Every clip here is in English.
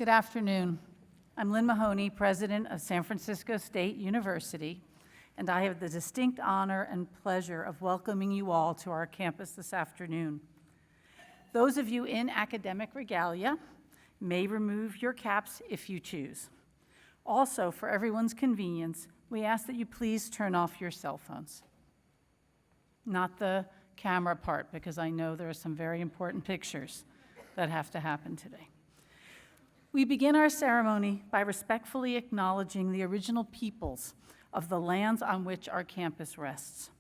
Good afternoon. I'm Lynn Mahoney, president of San Francisco State University, and I have the distinct honor and pleasure of welcoming you all to our campus this afternoon. Those of you in academic regalia may remove your caps if you choose. Also, for everyone's convenience, we ask that you please turn off your cell phones. Not the camera part, because I know there are some very important pictures that have to happen today. We begin our ceremony by respectfully acknowledging the original peoples of the lands on which our campus rests.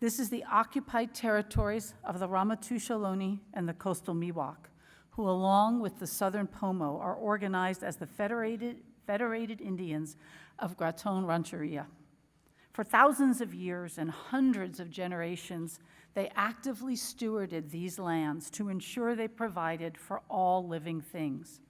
This is the occupied territories of the Ramaytush Ohlone and the coastal Miwok, who along with the southern Pomo are organized as the Federated Indians of Graton Rancheria. For thousands of years and hundreds of generations, they actively stewarded these lands to ensure they provided for all living things.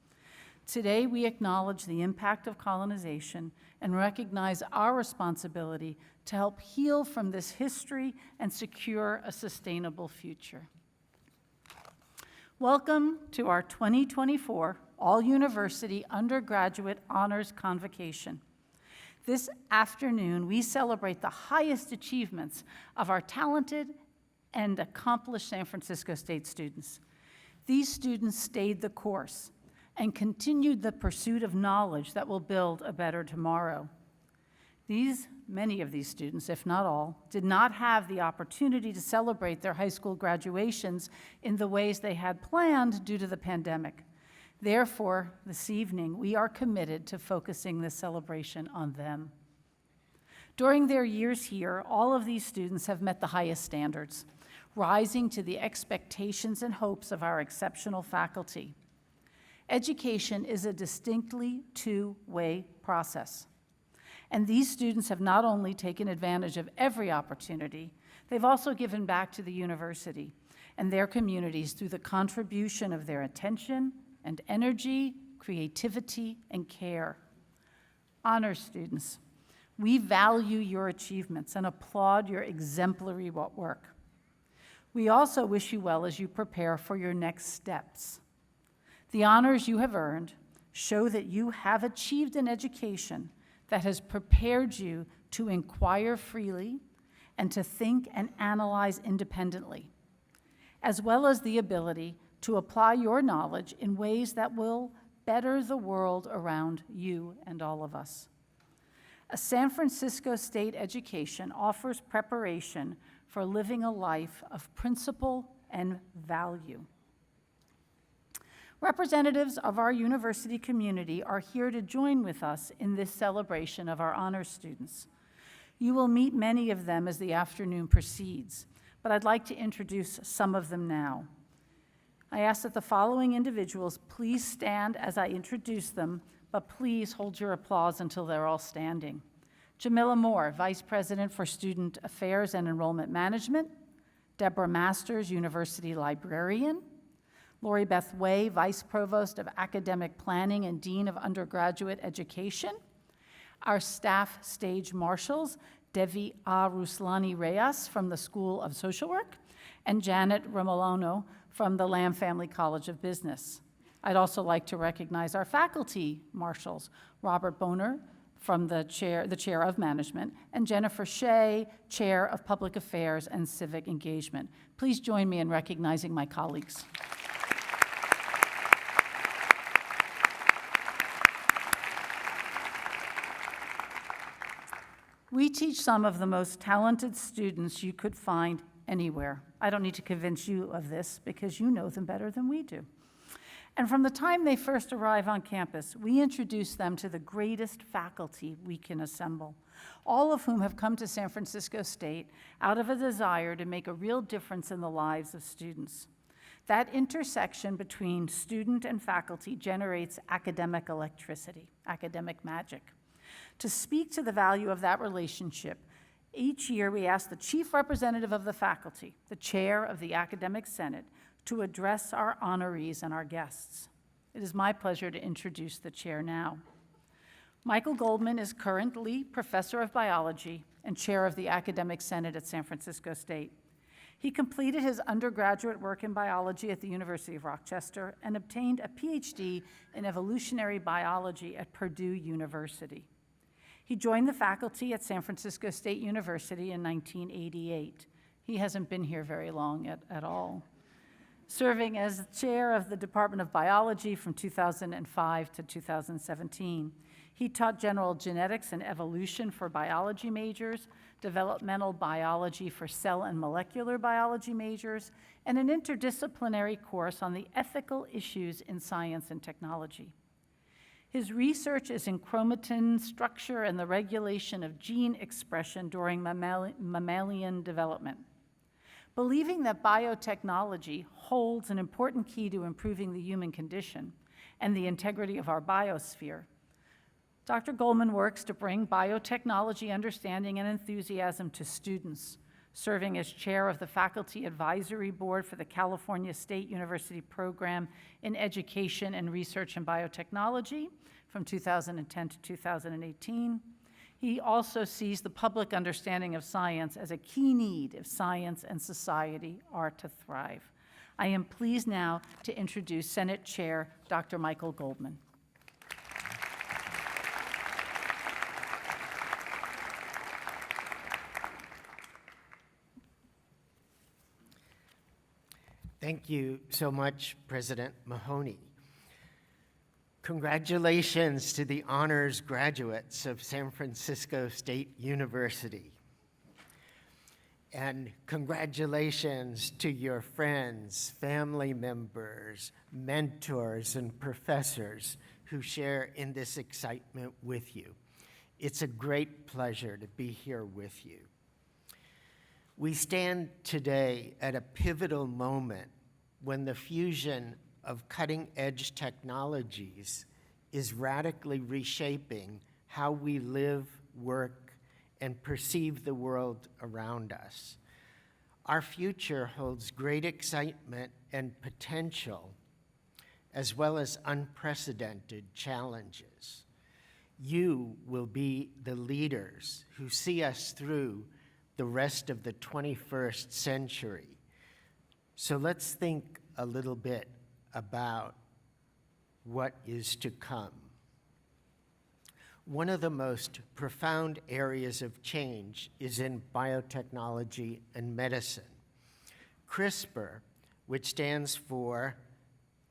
Today, we acknowledge the impact of colonization and recognize our responsibility to help heal from this history and secure a sustainable future. Welcome to our 2024 All-University Undergraduate Honors Convocation. This afternoon, we celebrate the highest achievements of our talented and accomplished San Francisco State students. These students stayed the course and continued the pursuit of knowledge that will build a better tomorrow. Many of these students, if not all, did not have the opportunity to celebrate their high school graduations in the ways they had planned due to the pandemic. Therefore, this evening, we are committed to focusing this celebration on them. During their years here, all of these students have met the highest standards, rising to the expectations and hopes of our exceptional faculty. Education is a distinctly two-way process. And these students have not only taken advantage of every opportunity, they've also given back to the university and their communities through the contribution of their attention and energy, creativity, and care. Honor students, we value your achievements and applaud your exemplary work. We also wish you well as you prepare for your next steps. The honors you have earned show that you have achieved an education that has prepared you to inquire freely and to think and analyze independently, as well as the ability to apply your knowledge in ways that will better the world around you and all of us. A San Francisco State education offers preparation for living a life of principle and value. Representatives of our university community are here to join with us in this celebration of our honors students. You will meet many of them as the afternoon proceeds, but I'd like to introduce some of them now. I ask that the following individuals please stand as I introduce them, but please hold your applause until they're all standing. Jamila Moore, Vice President for Student Affairs and Enrollment Management. Deborah Masters, University Librarian. Lori Beth Way, Vice Provost of Academic Planning and Dean of Undergraduate Education. Our staff stage marshals, Devi A. Ruslani Reyes from the School of Social Work, and Janet Romolano from the Lamb Family College of Business. I'd also like to recognize our faculty marshals, Robert Boner from the chair of Management, and Jennifer Shea, Chair of Public Affairs and Civic Engagement. Please join me in recognizing my colleagues. We teach some of the most talented students you could find anywhere. I don't need to convince you of this because you know them better than we do. And from the time they first arrive on campus, we introduce them to the greatest faculty we can assemble, all of whom have come to San Francisco State out of a desire to make a real difference in the lives of students. That intersection between student and faculty generates academic electricity, academic magic. To speak to the value of that relationship, each year we ask the chief representative of the faculty, the chair of the Academic Senate, to address our honorees and our guests. It is my pleasure to introduce the chair now. Michael Goldman is currently professor of biology and chair of the Academic Senate at San Francisco State. He completed his undergraduate work in biology at the University of Rochester and obtained a PhD in evolutionary biology at Purdue University. He joined the faculty at San Francisco State University in 1988. He hasn't been here very long at all, serving as chair of the Department of Biology from 2005 to 2017. He taught general genetics and evolution for biology majors, developmental biology for cell and molecular biology majors, and an interdisciplinary course on the ethical issues in science and technology. His research is in chromatin structure and the regulation of gene expression during mammalian development. Believing that biotechnology holds an important key to improving the human condition and the integrity of our biosphere, Dr. Goldman works to bring biotechnology understanding and enthusiasm to students, serving as chair of the Faculty Advisory Board for the California State University Program in Education and Research in Biotechnology from 2010 to 2018. He also sees the public understanding of science as a key need if science and society are to thrive. I am pleased now to introduce Senate Chair Dr. Michael Goldman. Thank you so much, President Mahoney. Congratulations to the honors graduates of San Francisco State University. And congratulations to your friends, family members, mentors, and professors who share in this excitement with you. It's a great pleasure to be here with you. We stand today at a pivotal moment when the fusion of cutting-edge technologies is radically reshaping how we live, work, and perceive the world around us. Our future holds great excitement and potential, as well as unprecedented challenges. You will be the leaders who see us through the rest of the 21st century. So let's think a little bit about what is to come. One of the most profound areas of change is in biotechnology and medicine. CRISPR, which stands for,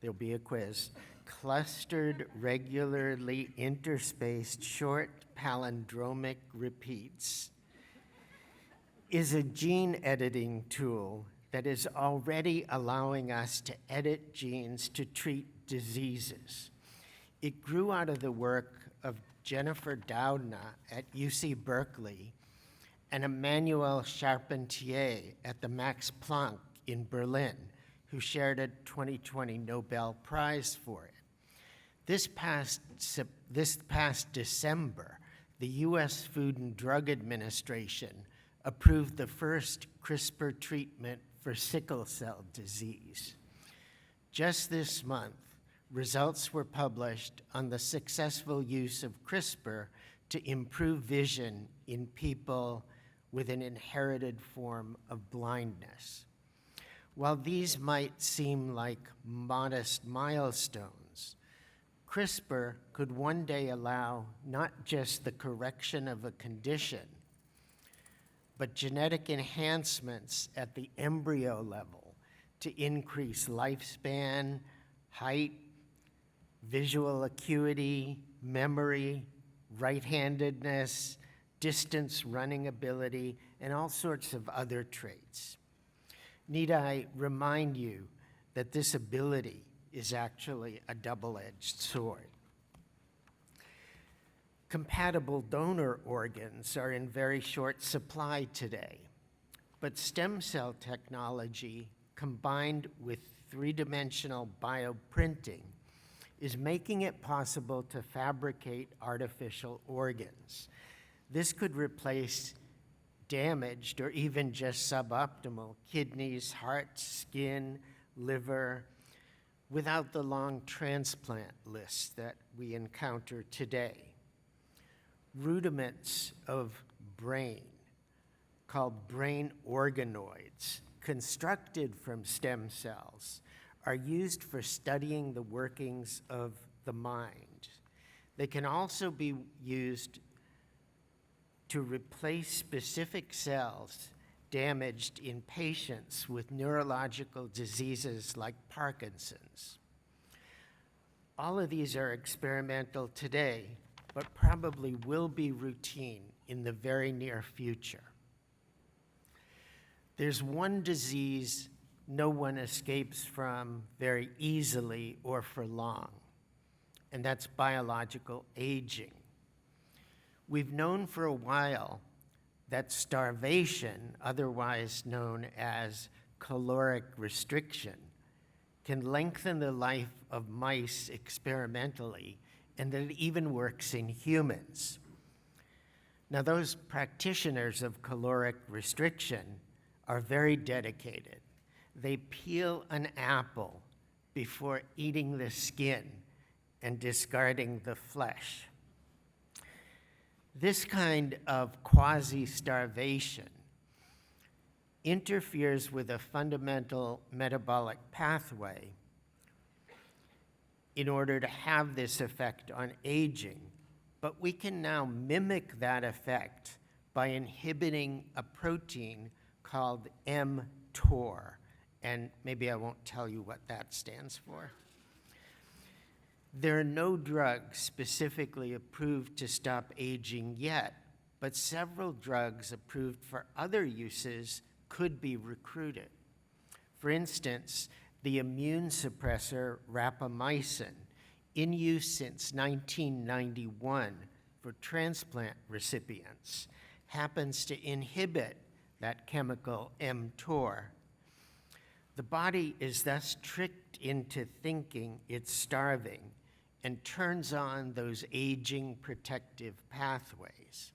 there'll be a quiz, Clustered Regularly Interspaced Short Palindromic Repeats, is a gene editing tool that is already allowing us to edit genes to treat diseases. It grew out of the work of Jennifer Doudna at UC Berkeley and Emmanuel Charpentier at the Max Planck in Berlin, who shared a 2020 Nobel Prize for it. This past December, the US Food and Drug Administration approved the first CRISPR treatment for sickle cell disease. Just this month, results were published on the successful use of CRISPR to improve vision in people with an inherited form of blindness. While these might seem like modest milestones, CRISPR could one day allow not just the correction of a condition, but genetic enhancements at the embryo level to increase lifespan, height, visual acuity, memory, right-handedness, distance running ability, and all sorts of other traits. Need I remind you that this ability is actually a double-edged sword? Compatible donor organs are in very short supply today, but stem cell technology combined with three-dimensional bioprinting is making it possible to fabricate artificial organs. This could replace damaged or even just suboptimal kidneys, heart, skin, liver, without the long transplant list that we encounter today. Rudiments of brain, called brain organoids, constructed from stem cells are used for studying the workings of the mind. They can also be used to replace specific cells damaged in patients with neurological diseases like Parkinson's. All of these are experimental today, but probably will be routine in the very near future. There's one disease no one escapes from very easily or for long, and that's biological aging. We've known for a while that starvation, otherwise known as caloric restriction, can lengthen the life of mice experimentally, and that it even works in humans. Now, those practitioners of caloric restriction are very dedicated. They peel an apple before eating the skin and discarding the flesh. This kind of quasi-starvation interferes with a fundamental metabolic pathway in order to have this effect on aging. But we can now mimic that effect by inhibiting a protein called mTOR. And maybe I won't tell you what that stands for. There are no drugs specifically approved to stop aging yet, but several drugs approved for other uses could be recruited. For instance, the immune suppressor rapamycin, in use since 1991 for transplant recipients, happens to inhibit that chemical mTOR. The body is thus tricked into thinking it's starving and turns on those aging protective pathways.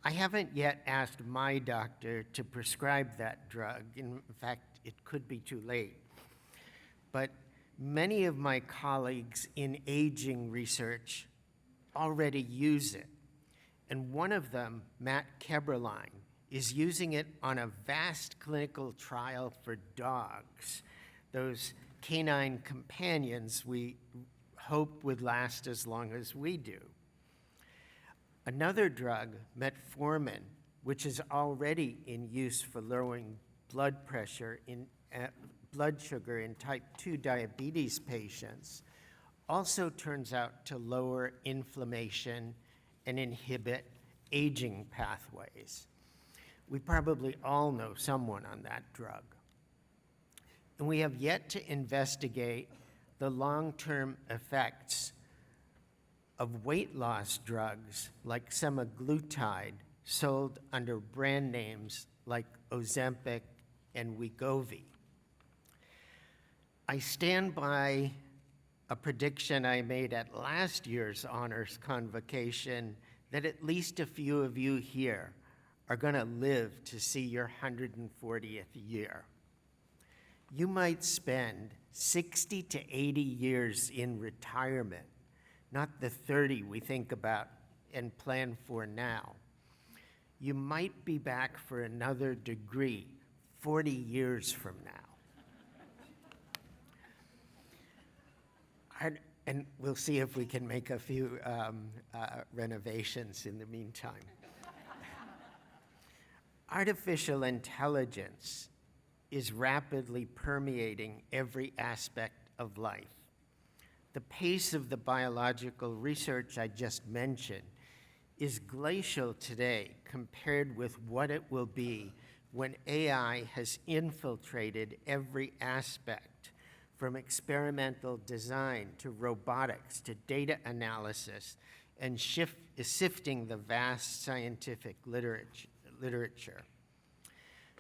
I haven't yet asked my doctor to prescribe that drug. In fact, it could be too late. But many of my colleagues in aging research already use it. And one of them, Matt Keberlein, is using it on a vast clinical trial for dogs, those canine companions we hope would last as long as we do. Another drug, metformin, which is already in use for lowering blood sugar in type 2 diabetes patients, also turns out to lower inflammation and inhibit aging pathways. We probably all know someone on that drug. And we have yet to investigate the long-term effects of weight loss drugs like semaglutide sold under brand names like Ozempic and Wegovy. I stand by a prediction I made at last year's Honors Convocation that at least a few of you here are going to live to see your 140th year. You might spend 60 to 80 years in retirement, not the 30 we think about and plan for now. You might be back for another degree 40 years from now. And we'll see if we can make a few renovations in the meantime. Artificial intelligence is rapidly permeating every aspect of life. The pace of the biological research I just mentioned is glacial today compared with what it will be when AI has infiltrated every aspect, from experimental design to robotics to data analysis, and sifting the vast scientific literature.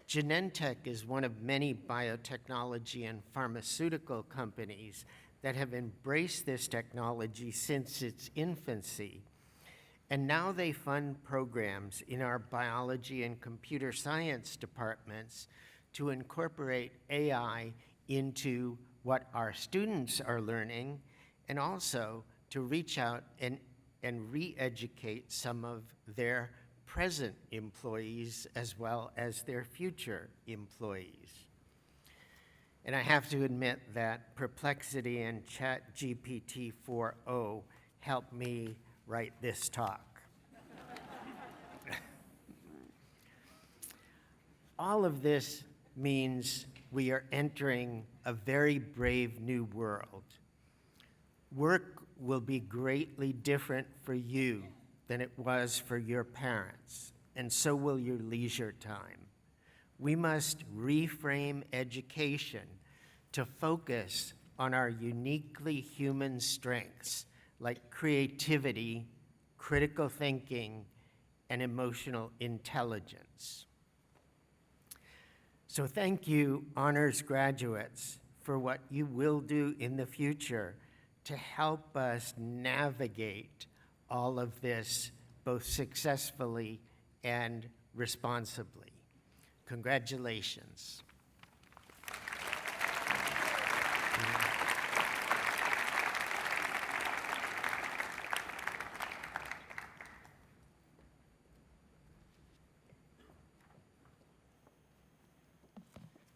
Genentech is one of many biotechnology and pharmaceutical companies that have embraced this technology since its infancy, and now they fund programs in our biology and computer science departments to incorporate AI into what our students are learning, and also to reach out and re-educate some of their present employees as well as their future employees. And I have to admit that Perplexity and ChatGPT 4.0 helped me write this talk. All of this means we are entering a very brave new world. Work will be greatly different for you than it was for your parents, and so will your leisure time. We must reframe education to focus on our uniquely human strengths like creativity, critical thinking, and emotional intelligence. So thank you, honors graduates, for what you will do in the future to help us navigate all of this both successfully and responsibly. Congratulations.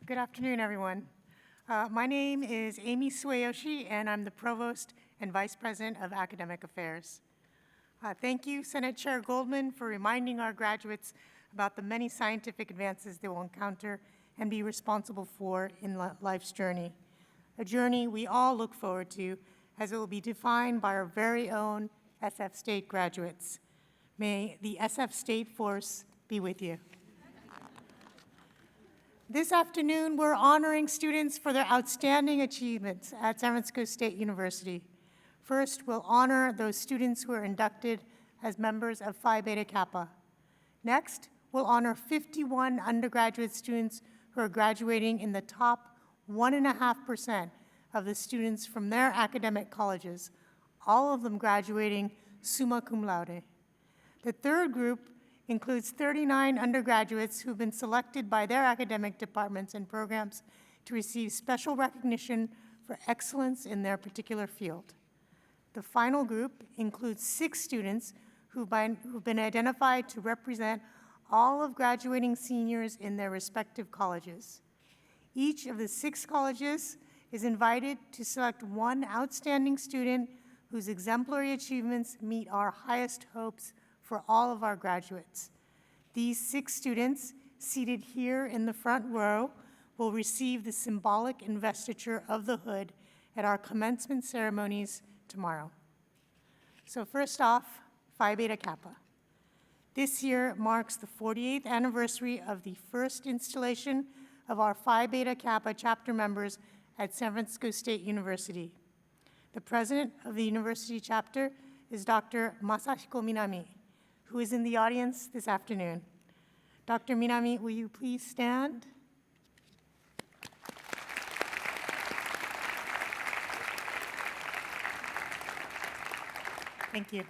Good afternoon, everyone. My name is Amy Sueyoshi, and I'm the Provost and Vice President of Academic Affairs. Thank you, Senate Chair Goldman, for reminding our graduates about the many scientific advances they will encounter and be responsible for in life's journey, a journey we all look forward to as it will be defined by our very own SF State graduates. May the SF State Force be with you. This afternoon, we're honoring students for their outstanding achievements at San Francisco State University. First, we'll honor those students who are inducted as members of Phi Beta Kappa. Next, we'll honor 51 undergraduate students who are graduating in the top 1.5% of the students from their academic colleges, all of them graduating summa cum laude. The third group includes 39 undergraduates who've been selected by their academic departments and programs to receive special recognition for excellence in their particular field. The final group includes 6 students who've been identified to represent all of graduating seniors in their respective colleges. Each of the 6 colleges is invited to select one outstanding student whose exemplary achievements meet our highest hopes for all of our graduates. These 6 students, seated here in the front row, will receive the symbolic investiture of the hood at our commencement ceremonies tomorrow. So first off, Phi Beta Kappa. This year marks the 48th anniversary of the first installation of our Phi Beta Kappa chapter members at San Francisco State University. The president of the university chapter is Dr. Masahiko Minami, who is in the audience this afternoon. Dr. Minami, will you please stand? Thank you.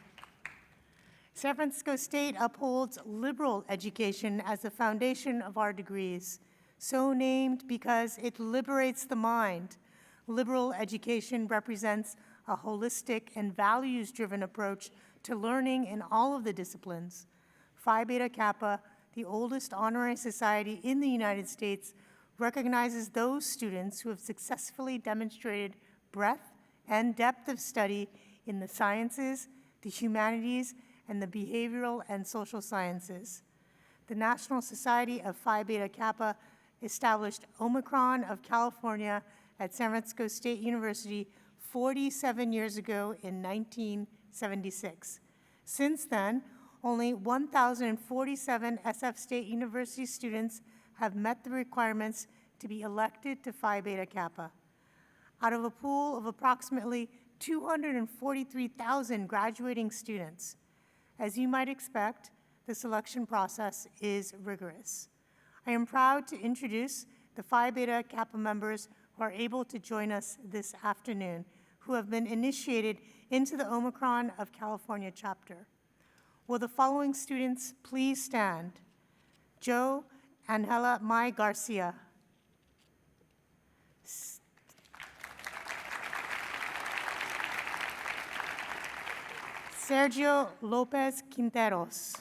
San Francisco State upholds liberal education as the foundation of our degrees, so named because it liberates the mind. Liberal education represents a holistic and values-driven approach to learning in all of the disciplines. Phi Beta Kappa, the oldest honorary society in the United States, recognizes those students who have successfully demonstrated breadth and depth of study in the sciences, the humanities, and the behavioral and social sciences. The National Society of Phi Beta Kappa established Omicron of California at San Francisco State University 47 years ago in 1976. Since then, only 1,047 SF State University students have met the requirements to be elected to Phi Beta Kappa. Out of a pool of approximately 243,000 graduating students, as you might expect, the selection process is rigorous. I am proud to introduce the Phi Beta Kappa members who are able to join us this afternoon, who have been initiated into the Omicron of California chapter. Will the following students please stand? Joe Angela Mai Garcia. Sergio Lopez Quinteros.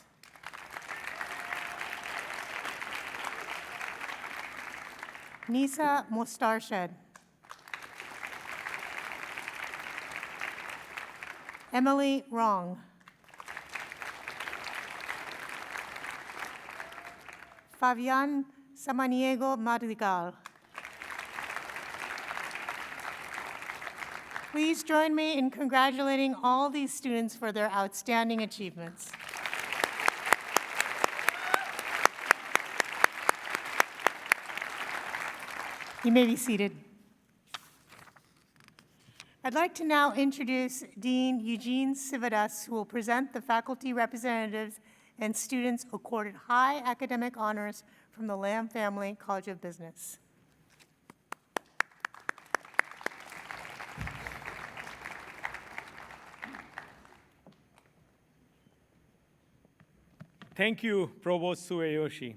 Nisa Mostarshad. Emily Wrong. Fabian Samaniego Madrigal. Please join me in congratulating all these students for their outstanding achievements. You may be seated. I'd like to now introduce Dean Eugene Sivadas, who will present the faculty representatives and students accorded high academic honors from the Lamb Family College of Business. Thank you, Provost Sueyoshi.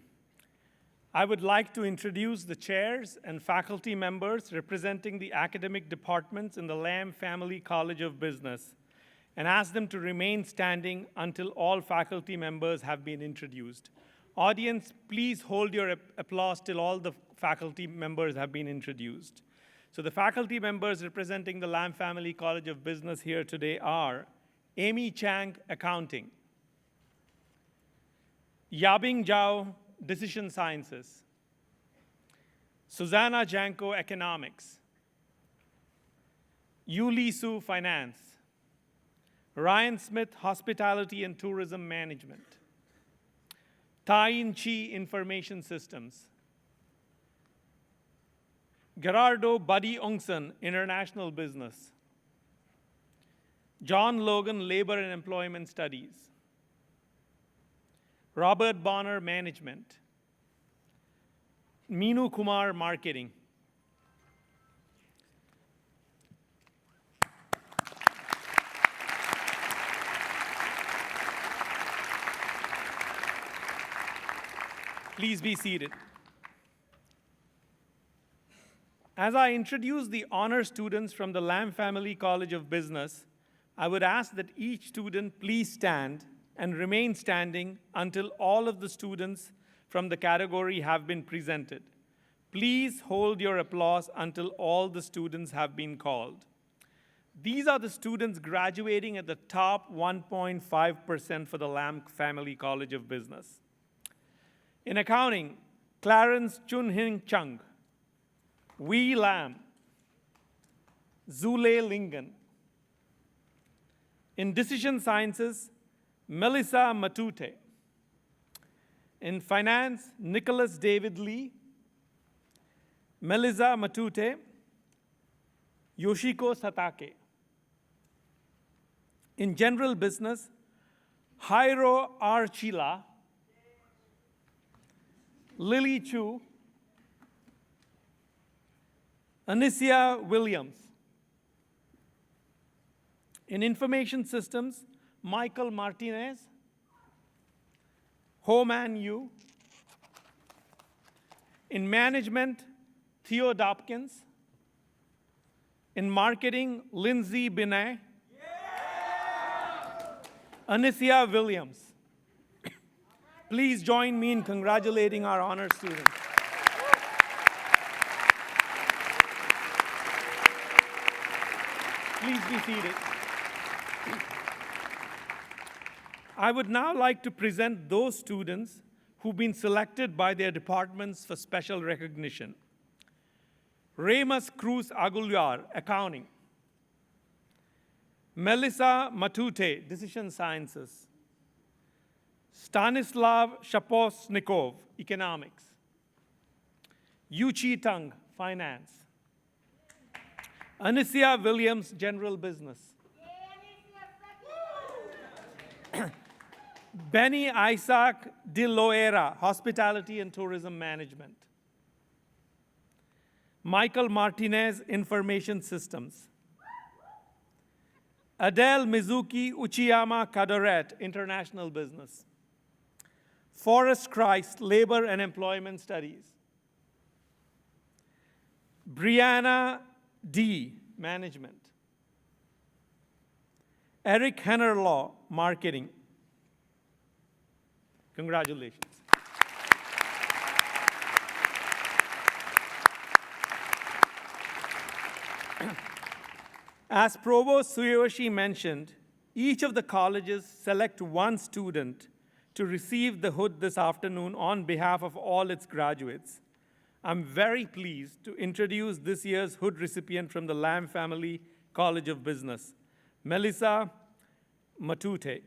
I would like to introduce the chairs and faculty members representing the academic departments in the Lamb Family College of Business and ask them to remain standing until all faculty members have been introduced. Audience, please hold your applause till all the faculty members have been introduced. So the faculty members representing the Lamb Family College of Business here today are Amy Chang, Accounting; Yabing Zhao, Decision Sciences; Susanna Janko, Economics; Yuli Su, Finance; Ryan Smith, Hospitality and Tourism Management; Tain Chi, Information Systems; Gerardo Buddy Ongson, International Business; John Logan, Labor and Employment Studies; Robert Bonner, Management; Meenu Kumar, Marketing. Please be seated. As I introduce the honor students from the Lamb Family College of Business, I would ask that each student please stand and remain standing until all of the students from the category have been presented. Please hold your applause until all the students have been called. These are the students graduating at the top 1.5% for the Lamb Family College of Business. In accounting, Clarence Chun-Hing Chung, Wee Lam, Zule Lingen. In decision sciences, Melissa Matute. In finance, Nicholas David Lee, Melissa Matute, Yoshiko Satake. In general business, Jairo Archila, Lily Chu, Anicia Williams. In information systems, Michael Martinez, Ho Man Yu. In management, Theo Dopkins. In marketing, Lindsay Binet. Anicia Williams. Please join me in congratulating our honor students. Please be seated. I would now like to present those students who've been selected by their departments for special recognition. Remus Cruz Aguilar, Accounting. Melissa Matute, Decision Sciences. Stanislav Shaposnikov, Economics. Yuchi Tung, Finance. Anicia Williams, General Business. Benny Isaac de Loera, Hospitality and Tourism Management. Michael Martinez, Information Systems. Adele Mizuki Uchiyama Kadoret, International Business. Forrest Christ, Labor and Employment Studies. Brianna D, Management. Eric Hennerlaw, Marketing. Congratulations. As Provost Sueyoshi mentioned, each of the colleges select one student to receive the hood this afternoon on behalf of all its graduates. I'm very pleased to introduce this year's hood recipient from the Lamb Family College of Business, Melissa Matute.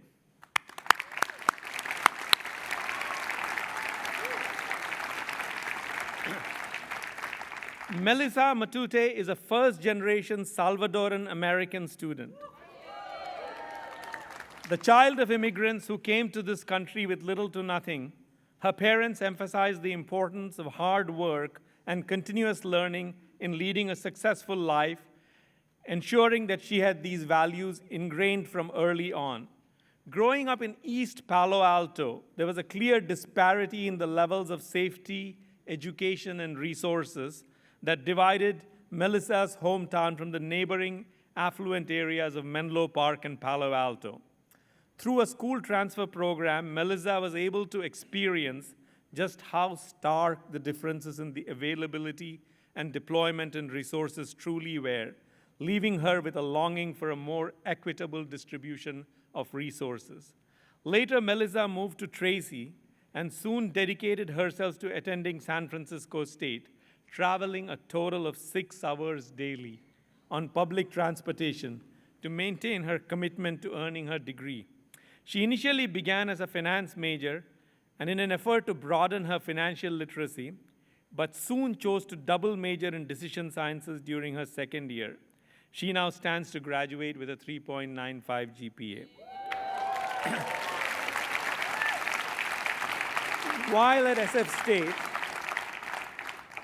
Melissa Matute is a first-generation Salvadoran American student. The child of immigrants who came to this country with little to nothing, her parents emphasized the importance of hard work and continuous learning in leading a successful life, ensuring that she had these values ingrained from early on. Growing up in East Palo Alto, there was a clear disparity in the levels of safety, education, and resources that divided Melissa's hometown from the neighboring affluent areas of Menlo Park and Palo Alto. Through a school transfer program, Melissa was able to experience just how stark the differences in the availability and deployment and resources truly were, leaving her with a longing for a more equitable distribution of resources. Later, Melissa moved to Tracy and soon dedicated herself to attending San Francisco State, traveling a total of 6 hours daily on public transportation to maintain her commitment to earning her degree. She initially began as a finance major and in an effort to broaden her financial literacy, but soon chose to double major in decision sciences during her second year. She now stands to graduate with a 3.95 GPA. While at SF State,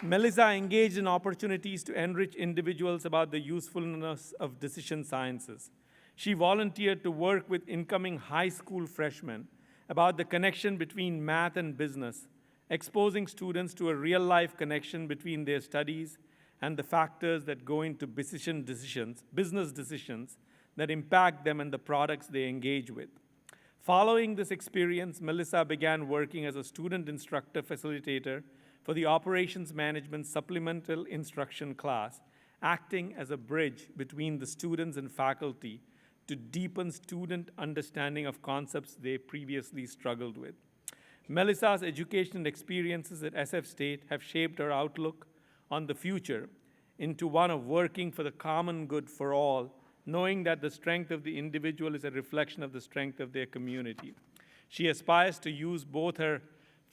Melissa engaged in opportunities to enrich individuals about the usefulness of decision sciences. She volunteered to work with incoming high school freshmen about the connection between math and business, exposing students to a real-life connection between their studies and the factors that go into business decisions that impact them and the products they engage with. Following this experience, Melissa began working as a student instructor facilitator for the Operations Management Supplemental Instruction class, acting as a bridge between the students and faculty to deepen student understanding of concepts they previously struggled with. Melissa's education experiences at SF State have shaped her outlook on the future into one of working for the common good for all, knowing that the strength of the individual is a reflection of the strength of their community. She aspires to use both her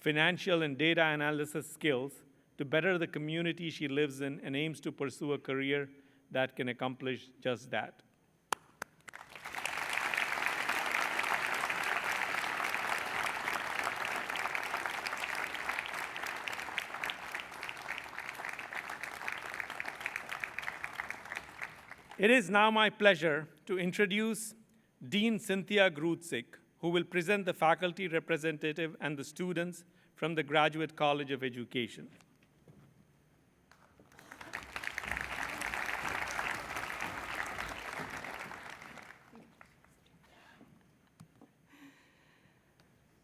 financial and data analysis skills to better the community she lives in and aims to pursue a career that can accomplish just that. It is now my pleasure to introduce Dean Cynthia Grutzik, who will present the faculty representative and the students from the Graduate College of Education.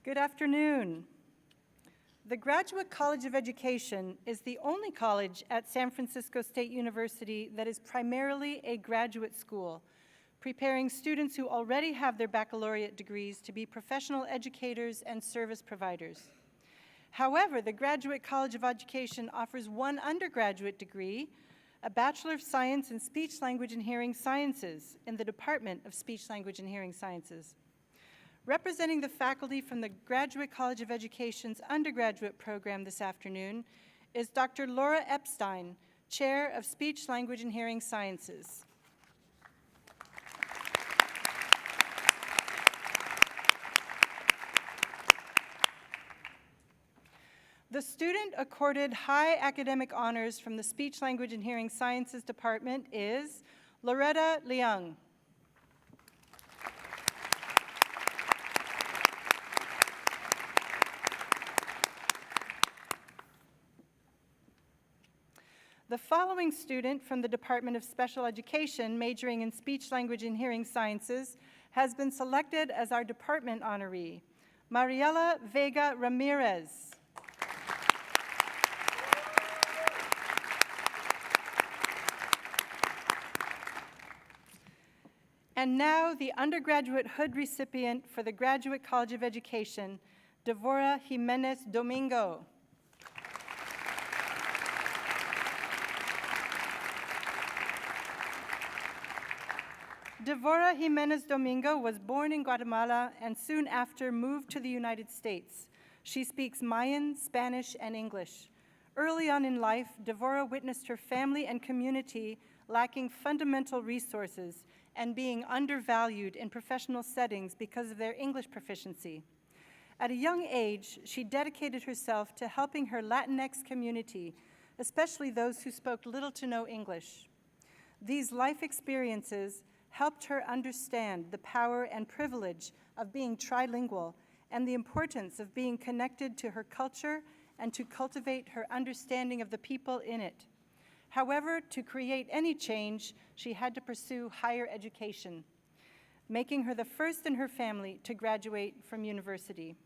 Good afternoon. The Graduate College of Education is the only college at San Francisco State University that is primarily a graduate school, preparing students who already have their baccalaureate degrees to be professional educators and service providers. However, the Graduate College of Education offers one undergraduate degree, a Bachelor of Science in Speech, Language, and Hearing Sciences in the Department of Speech, Language, and Hearing Sciences. Representing the faculty from the Graduate College of Education's undergraduate program this afternoon is Dr. Laura Epstein, Chair of Speech, Language, and Hearing Sciences. The student accorded high academic honors from the Speech, Language, and Hearing Sciences Department is Loretta Leung. The following student from the Department of Special Education, majoring in Speech, Language, and Hearing Sciences, has been selected as our department honoree, Mariela Vega Ramirez. And now, the undergraduate hood recipient for the Graduate College of Education, Devora Jimenez Domingo. Devora Jimenez Domingo was born in Guatemala and soon after moved to the United States. She speaks Mayan, Spanish, and English. Early on in life, Devora witnessed her family and community lacking fundamental resources and being undervalued in professional settings because of their English proficiency. At a young age, she dedicated herself to helping her Latinx community, especially those who spoke little to no English. These life experiences helped her understand the power and privilege of being trilingual and the importance of being connected to her culture and to cultivate her understanding of the people in it. However, to create any change, she had to pursue higher education, making her the first in her family to graduate from university.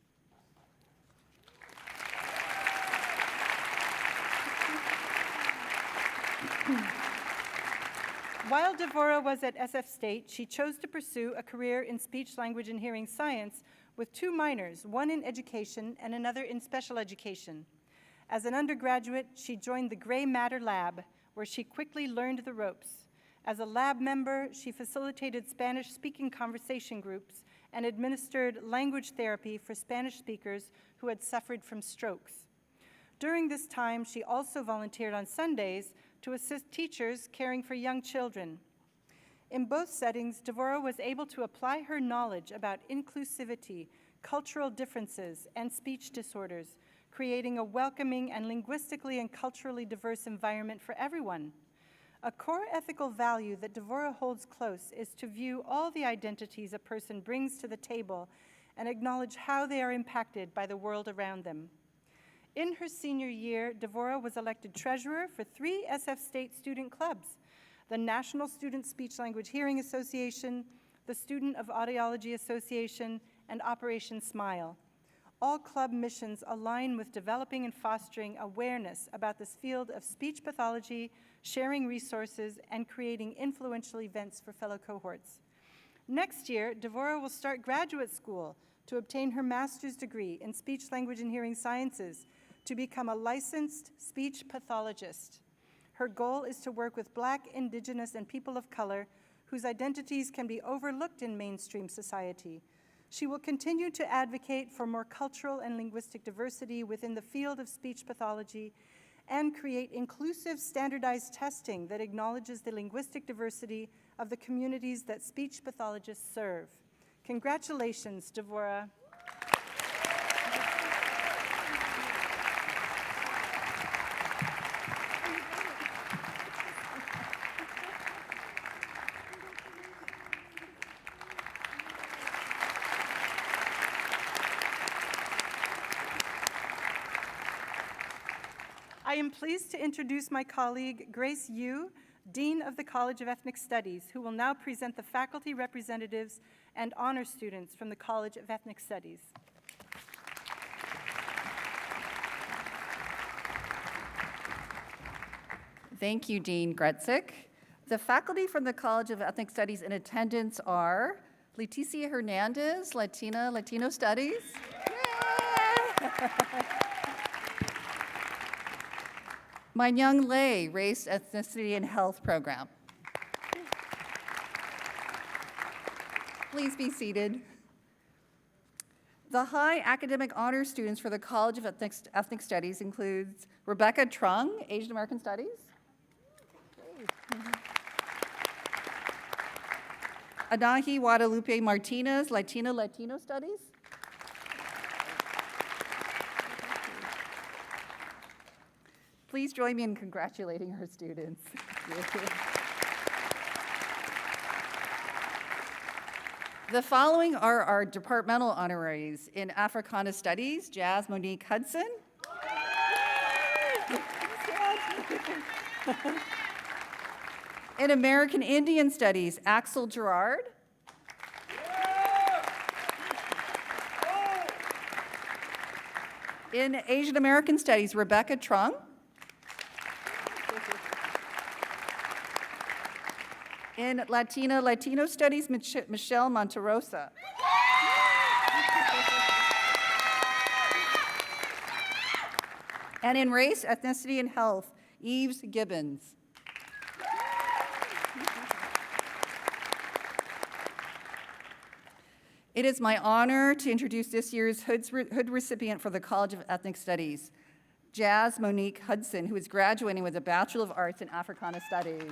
While Devora was at SF State, she chose to pursue a career in speech, language, and hearing science with 2 minors, one in education and another in special education. As an undergraduate, she joined the Gray Matter Lab, where she quickly learned the ropes. As a lab member, she facilitated Spanish-speaking conversation groups and administered language therapy for Spanish speakers who had suffered from strokes. During this time, she also volunteered on Sundays to assist teachers caring for young children. In both settings, Devora was able to apply her knowledge about inclusivity, cultural differences, and speech disorders, creating a welcoming and linguistically and culturally diverse environment for everyone. A core ethical value that Devora holds close is to view all the identities a person brings to the table and acknowledge how they are impacted by the world around them. In her senior year, Devora was elected treasurer for 3 SF State student clubs: the National Student Speech Language Hearing Association, the Student of Audiology Association, and Operation Smile. All club missions align with developing and fostering awareness about this field of speech pathology, sharing resources, and creating influential events for fellow cohorts. Next year, Devora will start graduate school to obtain her master's degree in speech, language, and hearing sciences to become a licensed speech pathologist. Her goal is to work with Black, Indigenous, and people of color whose identities can be overlooked in mainstream society. She will continue to advocate for more cultural and linguistic diversity within the field of speech pathology and create inclusive standardized testing that acknowledges the linguistic diversity of the communities that speech pathologists serve. Congratulations, Devora. I am pleased to introduce my colleague, Grace Yu, Dean of the College of Ethnic Studies, who will now present the faculty representatives and honor students from the College of Ethnic Studies. Thank you, Dean Grutzik. The faculty from the College of Ethnic Studies in attendance are Leticia Hernandez, Latino Studies. Yay! Myung Lei, Race, Ethnicity, and Health Program. Please be seated. The high academic honor students for the College of Ethnic Studies includes Rebecca Trung, Asian American Studies. Anahi Guadalupe Martinez, Latino Studies. Please join me in congratulating our students. The following are our departmental honoraries. In Africana Studies, Jazz Monique Hudson. In American Indian Studies, Axel Gerard. In Asian American Studies, Rebecca Trung. In Latino Studies, Michelle Monterosa. And in Race, Ethnicity, and Health, Eves Gibbons. It is my honor to introduce this year's Hood recipient for the College of Ethnic Studies, Jazz Monique Hudson, who is graduating with a Bachelor of Arts in Africana Studies.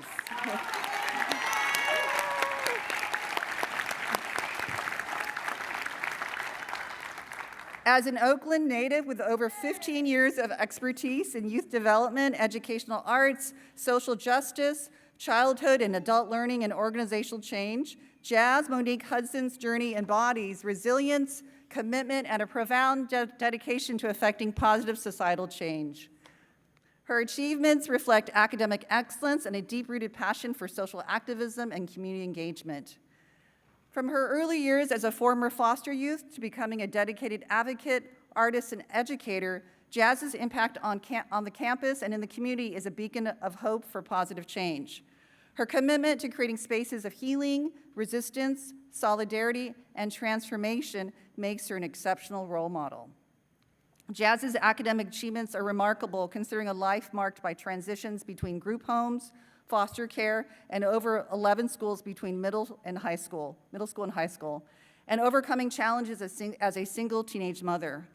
As an Oakland native with over 15 years of expertise in youth development, educational arts, social justice, childhood and adult learning, and organizational change, Jazz Monique Hudson's journey embodies resilience, commitment, and a profound dedication to effecting positive societal change. Her achievements reflect academic excellence and a deep-rooted passion for social activism and community engagement. From her early years as a former foster youth to becoming a dedicated advocate, artist, and educator, Jazz's impact on the campus and in the community is a beacon of hope for positive change. Her commitment to creating spaces of healing, resistance, solidarity, and transformation makes her an exceptional role model. Jazz's academic achievements are remarkable considering a life marked by transitions between group homes, foster care, and over 11 schools between middle school and high school, and overcoming challenges as a single teenage mother.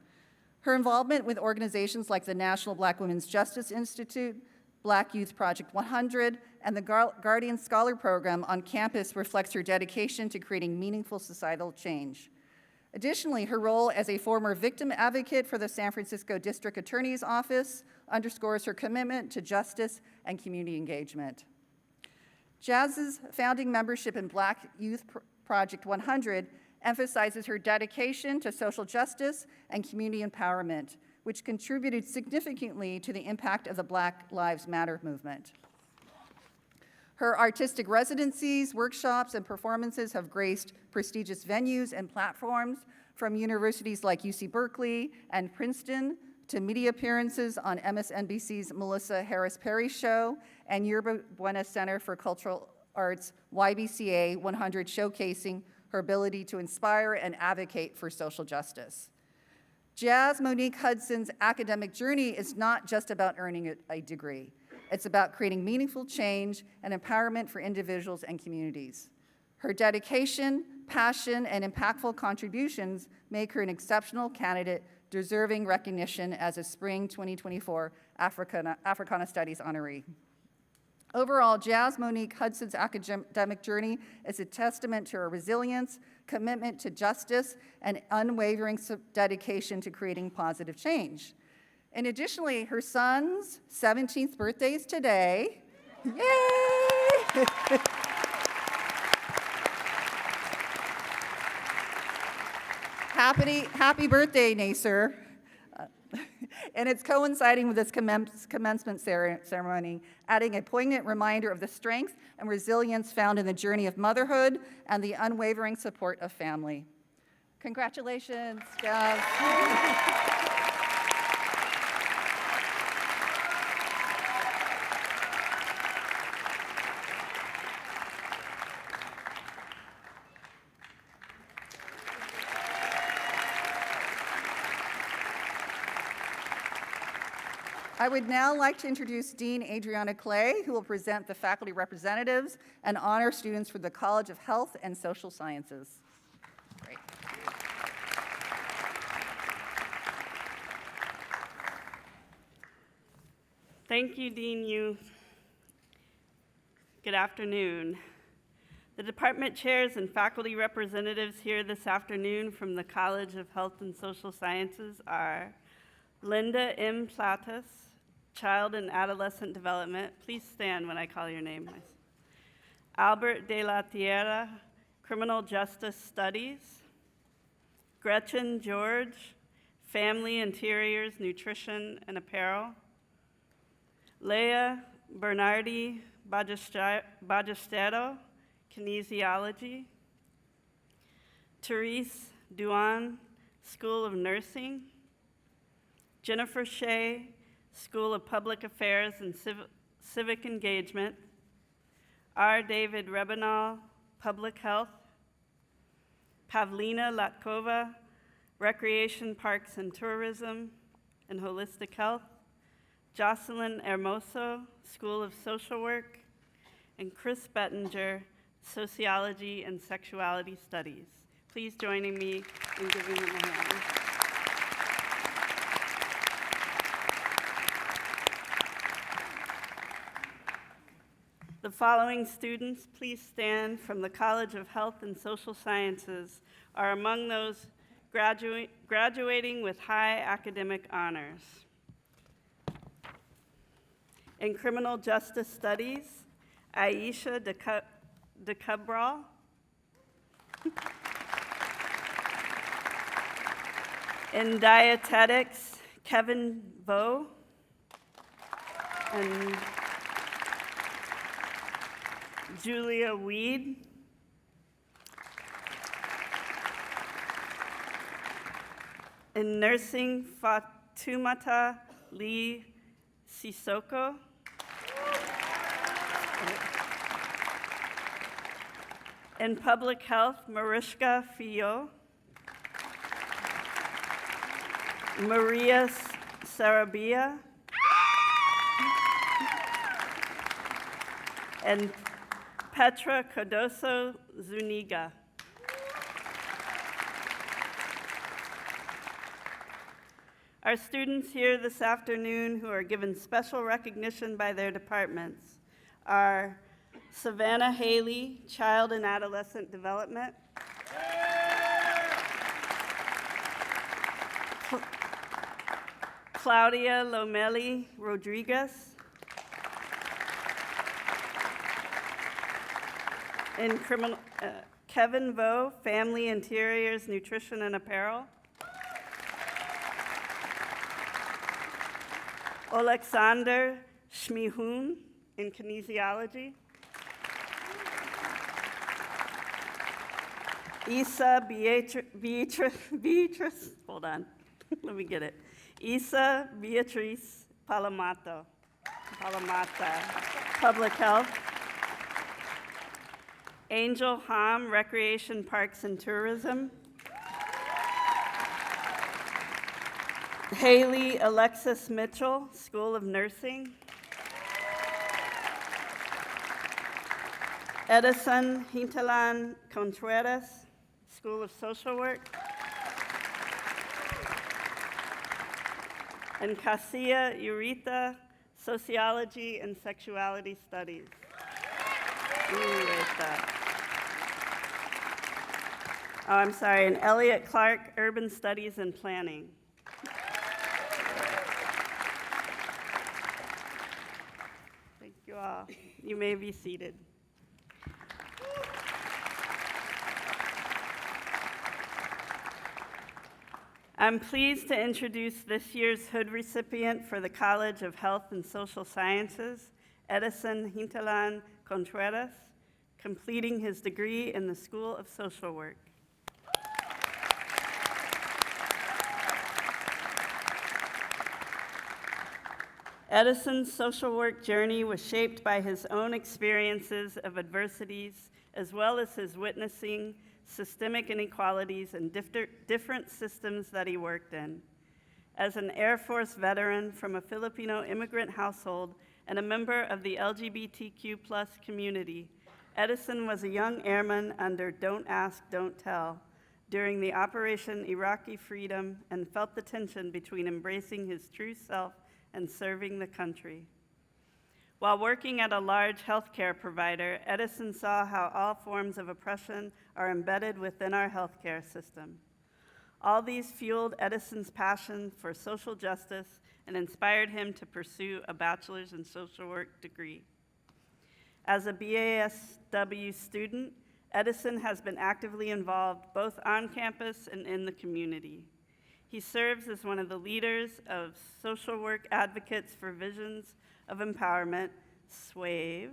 Her involvement with organizations like the National Black Women's Justice Institute, Black Youth Project 100, and the Guardian Scholar Program on campus reflects her dedication to creating meaningful societal change. Additionally, her role as a former victim advocate for the San Francisco District Attorney's Office underscores her commitment to justice and community engagement. Jazz's founding membership in Black Youth Project 100 emphasizes her dedication to social justice and community empowerment, which contributed significantly to the impact of the Black Lives Matter movement. Her artistic residencies, workshops, and performances have graced prestigious venues and platforms from universities like UC Berkeley and Princeton to media appearances on MSNBC's Melissa Harris Perry Show and Yerba Buena Center for Cultural Arts YBCA 100, showcasing her ability to inspire and advocate for social justice. Jazz Monique Hudson's academic journey is not just about earning a degree. It's about creating meaningful change and empowerment for individuals and communities. Her dedication, passion, and impactful contributions make her an exceptional candidate deserving recognition as a Spring 2024 Africana Studies honoree. Overall, Jazz Monique Hudson's academic journey is a testament to her resilience, commitment to justice, and unwavering dedication to creating positive change. And additionally, her son's 17th birthday is today. Yay! Happy birthday, Nacer. And it's coinciding with this commencement ceremony, adding a poignant reminder of the strength and resilience found in the journey of motherhood and the unwavering support of family. Congratulations, Jazz. I would now like to introduce Dean Andreana Clay, who will present the faculty representatives and honor students for the College of Health and Social Sciences. Great. Thank you, Dean Yu. Good afternoon. The department chairs and faculty representatives here this afternoon from the College of Health and Social Sciences are Linda M. Platas, Child and Adolescent Development. Please stand when I call your name. Albert de la Tierra, Criminal Justice Studies. Gretchen George, Family Interiors, Nutrition and Apparel. Leah Bernardi Ballestero, Kinesiology. Therese Duan, School of Nursing. Jennifer Shea, School of Public Affairs and Civic Engagement. R. David Rebanal, Public Health, Pavlina Latkova, Recreation, Parks and Tourism and Holistic Health, Jocelyn Hermoso, School of Social Work, and Chris Bettinger, Sociology and Sexuality Studies. Please join me in giving them a hand. The following students, please stand, from the College of Health and Social Sciences, are among those graduating with high academic honors. In Criminal Justice Studies, Aisha de Cabral. In Dietetics, Kevin Vo. And Julia Weed. In Nursing, Fatumata Lee Sissoko. In Public Health, Mariska Fio. Maria Sarabia. And Petra Cardoso Zuniga. Our students here this afternoon who are given special recognition by their departments are Savannah Haley, Child and Adolescent Development. Claudia Lomeli Rodriguez. In Kevin Vo, Family Interiors, Nutrition and Apparel. Alexander Shmihun in Kinesiology. Isa Beatrice, hold on, let me get it. Isa Beatrice Palamata, Public Health. Angel Ham, Recreation, Parks and Tourism. Haley Alexis Mitchell, School of Nursing. Edison Hintalan Contreras, School of Social Work. And Cassia Urita, Sociology and Sexuality Studies. Oh, I'm sorry, and Elliot Clark, Urban Studies and Planning. Thank you all. You may be seated. I'm pleased to introduce this year's Hood recipient for the College of Health and Social Sciences, Edison Hintalan Contreras, completing his degree in the School of Social Work. Edison's social work journey was shaped by his own experiences of adversities, as well as his witnessing systemic inequalities in different systems that he worked in. As an Air Force veteran from a Filipino immigrant household and a member of the LGBTQ+ community, Edison was a young airman under Don't Ask, Don't Tell during the Operation Iraqi Freedom and felt the tension between embracing his true self and serving the country. While working at a large healthcare provider, Edison saw how all forms of oppression are embedded within our healthcare system. All these fueled Edison's passion for social justice and inspired him to pursue a bachelor's in social work degree. As a BASW student, Edison has been actively involved both on campus and in the community. He serves as one of the leaders of social work advocates for visions of empowerment, SWAVE,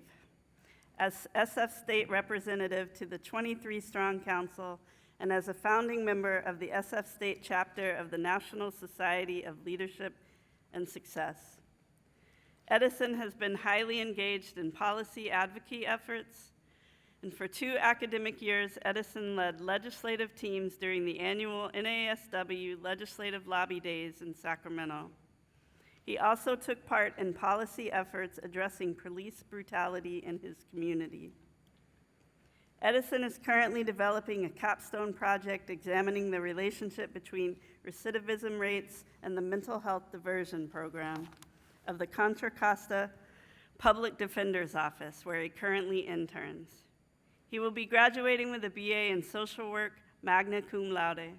as SF State Representative to the 23-strong Council, and as a founding member of the SF State chapter of the National Society of Leadership and Success. Edison has been highly engaged in policy advocacy efforts, and for 2 academic years, Edison led legislative teams during the annual NASW Legislative Lobby Days in Sacramento. He also took part in policy efforts addressing police brutality in his community. Edison is currently developing a capstone project examining the relationship between recidivism rates and the mental health diversion program of the Contra Costa Public Defender's Office, where he currently interns. He will be graduating with a BA in social work, magna cum laude.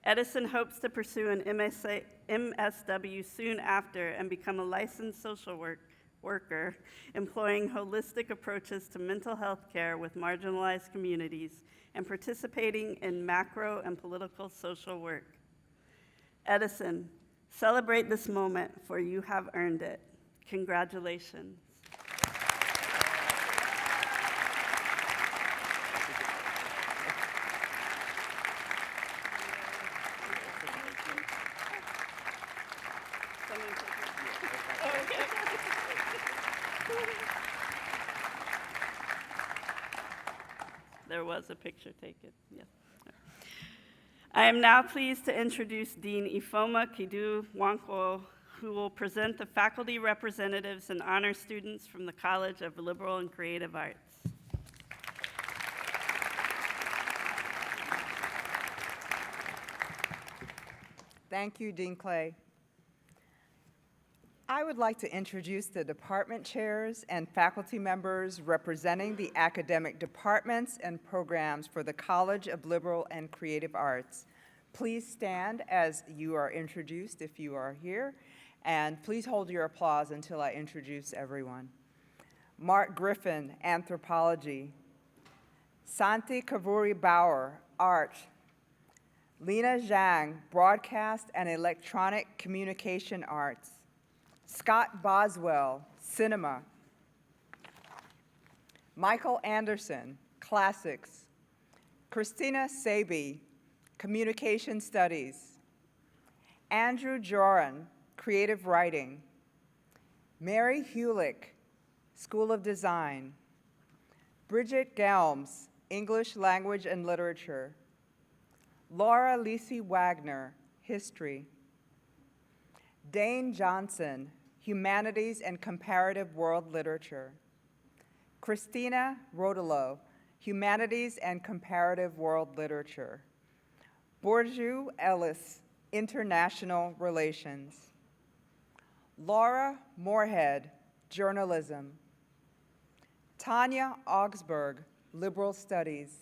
Edison hopes to pursue an MSW soon after and become a licensed social worker, employing holistic approaches to mental health care with marginalized communities and participating in macro and political social work. Edison, celebrate this moment, for you have earned it. Congratulations. There was a picture taken, yes. I am now pleased to introduce Dean Ifeoma Kiddoe Nwankwo, who will present the faculty representatives and honor students from the College of Liberal and Creative Arts. Thank you, Dean Clay. I would like to introduce the department chairs and faculty members representing the academic departments and programs for the College of Liberal and Creative Arts. Please stand as you are introduced if you are here, and please hold your applause until I introduce everyone. Mark Griffin, Anthropology. Santi Kavuri Bauer, Art. Lena Zhang, Broadcast and Electronic Communication Arts. Scott Boswell, Cinema. Michael Anderson, Classics. Christina Saby, Communication Studies. Andrew Joran, Creative Writing. Mary Hulick, School of Design. Bridget Gelms, English Language and Literature. Laura Lisi Wagner, History. Dane Johnson, Humanities and Comparative World Literature. Christina Rodolo, Humanities and Comparative World Literature. Borju Ellis, International Relations. Laura Moorhead, Journalism. Tanya Augsburg, Liberal Studies.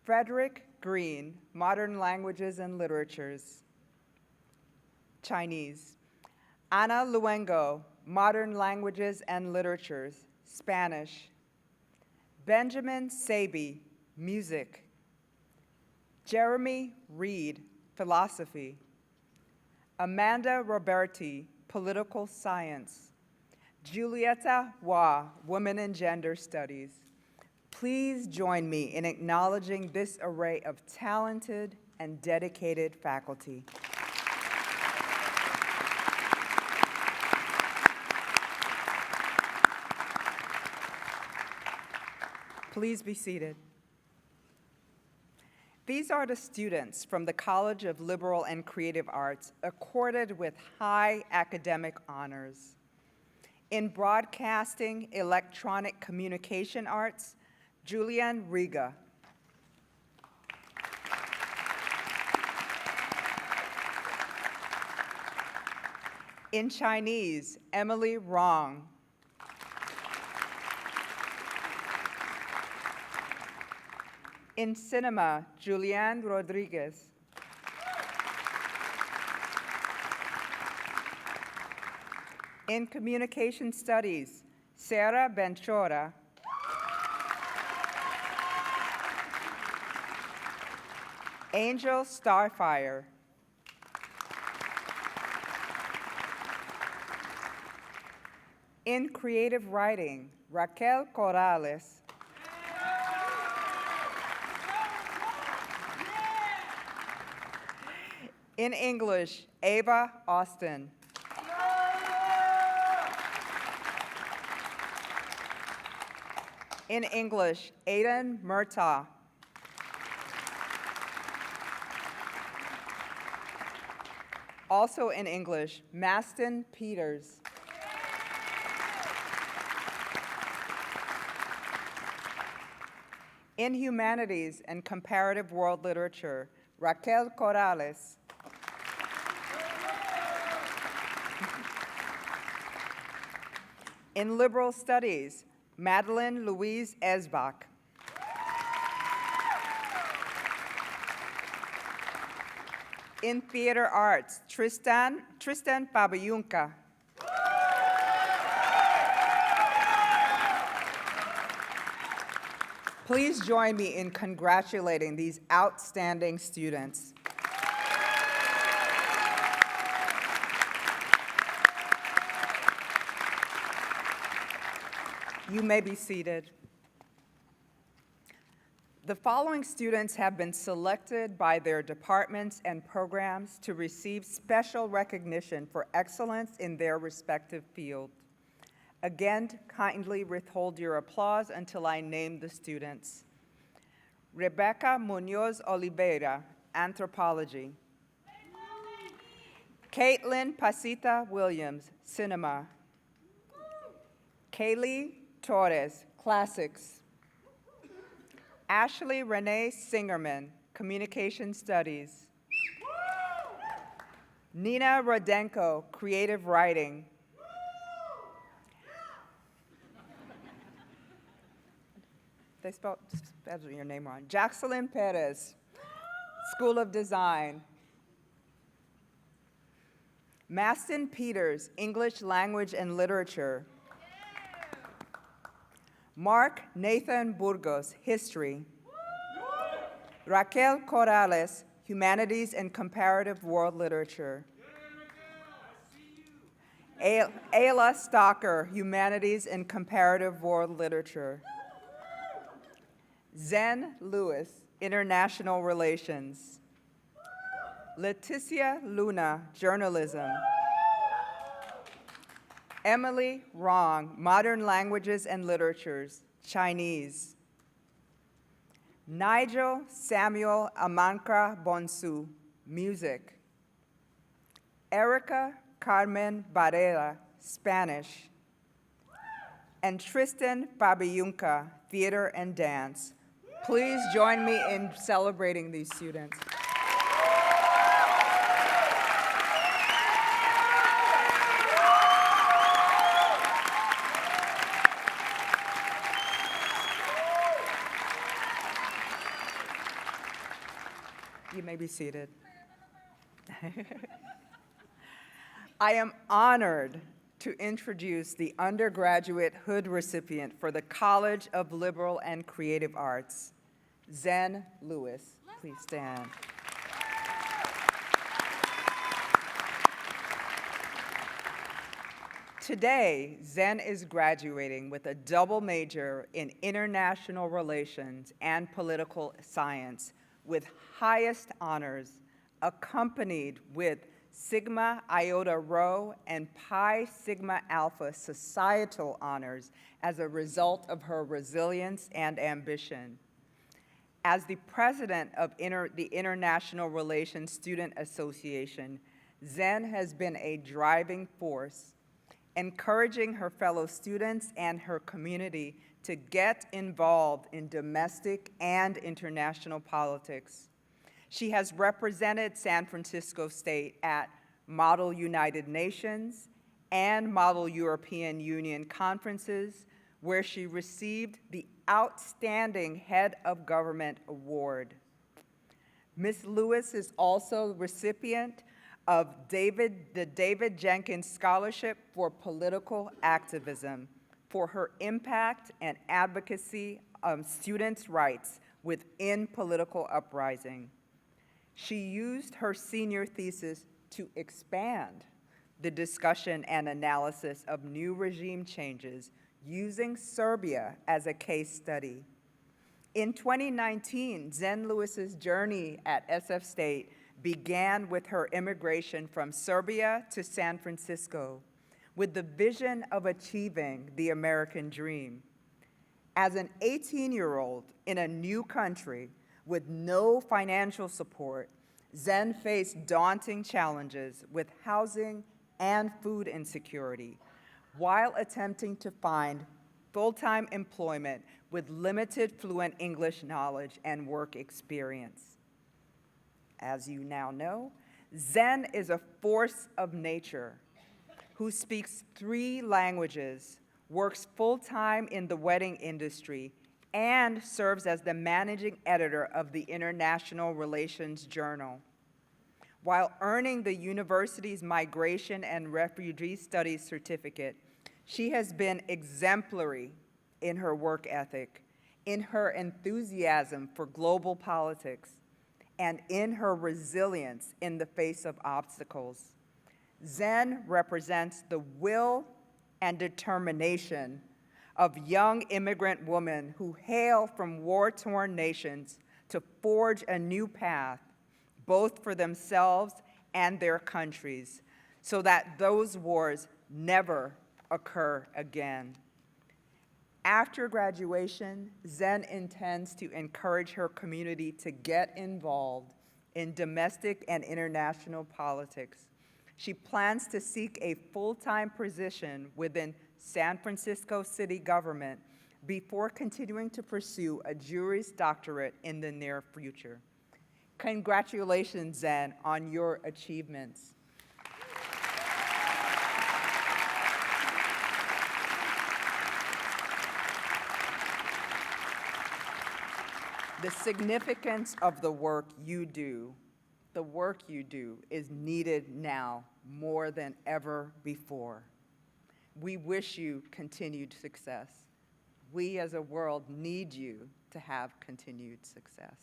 Frederick Green, Modern Languages and Literatures. Chinese. Ana Luengo, Modern Languages and Literatures, Spanish. Benjamin Saby, Music. Jeremy Reed, Philosophy. Amanda Roberti, Political Science. Julieta Hua, Women and Gender Studies. Please join me in acknowledging this array of talented and dedicated faculty. Please be seated. These are the students from the College of Liberal and Creative Arts accorded with high academic honors. In Broadcasting Electronic Communication Arts, Julian Riga. In Chinese, Emily Rong. In Cinema, Julian Rodriguez. In Communication Studies, Sarah Benchora. Angel Starfire. In Creative Writing, Raquel Corrales. In English, Ava Austin. In English, Aiden Murtaugh. Also in English, Maston Peters. In Humanities and Comparative World Literature, Raquel Corrales. In Liberal Studies, Madeline Louise Esbach. In Theater Arts, Tristan Pabayunca. Please join me in congratulating these outstanding students. You may be seated. The following students have been selected by their departments and programs to receive special recognition for excellence in their respective field. Again, kindly withhold your applause until I name the students. Rebecca Munoz Oliveira, Anthropology. Caitlin Pasita Williams, Cinema. Kaylee Torres, Classics. Ashley Renee Singerman, Communication Studies. Nina Rodenko, Creative Writing. They spelled your name wrong. Jaxeline Perez, School of Design. Maston Peters, English Language and Literature. Mark Nathan Burgos, History. Raquel Corrales, Humanities and Comparative World Literature. Ayla Stocker, Humanities and Comparative World Literature. Zen Lewis, International Relations. Leticia Luna, Journalism. Emily Rong, Modern Languages and Literatures, Chinese. Nigel Samuel Amankra Bonsu, Music. Erica Carmen Barrera, Spanish. And Tristan Pabayunca, Theater and Dance. Please join me in celebrating these students. You may be seated. I am honored to introduce the undergraduate hood recipient for the College of Liberal and Creative Arts, Zen Lewis. Please stand. Today, Zen is graduating with a double major in international relations and political science with highest honors, accompanied with Sigma Iota Rho and Pi Sigma Alpha societal honors as a result of her resilience and ambition. As the president of the International Relations Student Association, Zen has been a driving force, encouraging her fellow students and her community to get involved in domestic and international politics. She has represented San Francisco State at Model United Nations and Model European Union conferences, where she received the Outstanding Head of Government Award. Ms. Lewis is also recipient of the David Jenkins Scholarship for Political Activism for her impact and advocacy of students' rights within political uprising. She used her senior thesis to expand the discussion and analysis of new regime changes using Serbia as a case study. In 2019, Zen Lewis's journey at SF State began with her immigration from Serbia to San Francisco with the vision of achieving the American dream. As an 18-year-old in a new country with no financial support, Zen faced daunting challenges with housing and food insecurity while attempting to find full-time employment with limited fluent English knowledge and work experience. As you now know, Zen is a force of nature who speaks 3 languages, works full-time in the wedding industry, and serves as the managing editor of the International Relations Journal. While earning the university's Migration and Refugee Studies certificate, she has been exemplary in her work ethic, in her enthusiasm for global politics, and in her resilience in the face of obstacles. Zen represents the will and determination of young immigrant women who hail from war-torn nations to forge a new path, both for themselves and their countries, so that those wars never occur again. After graduation, Zen intends to encourage her community to get involved in domestic and international politics. She plans to seek a full-time position within San Francisco city government before continuing to pursue a Juris Doctorate in the near future. Congratulations, Zen, on your achievements. The significance of the work you do is needed now more than ever before. We wish you continued success. We as a world need you to have continued success.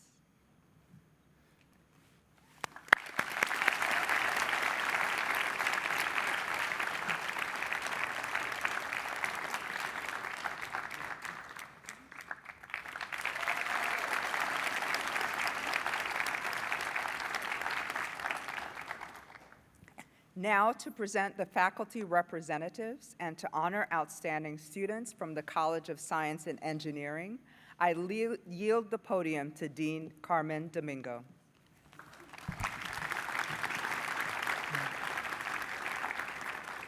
Now to present the faculty representatives and to honor outstanding students from the College of Science and Engineering, I yield the podium to Dean Carmen Domingo.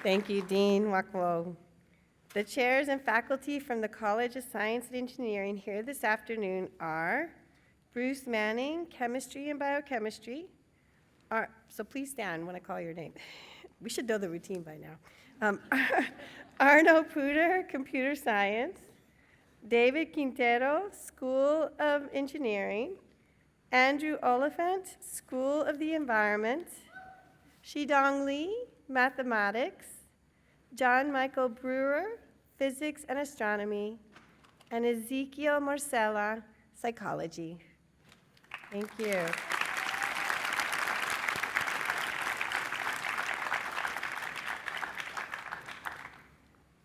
Thank you, Dean Nwankwo. The chairs and faculty from the College of Science and Engineering here this afternoon are Bruce Manning, Chemistry and Biochemistry. So please stand when I call your name. We should know the routine by now. Arno Puder, Computer Science. David Quintero, School of Engineering. Andrew Oliphant, School of the Environment. Shidong Lee, Mathematics. John Michael Brewer, Physics and Astronomy. And Ezekiel Marcella, Psychology. Thank you.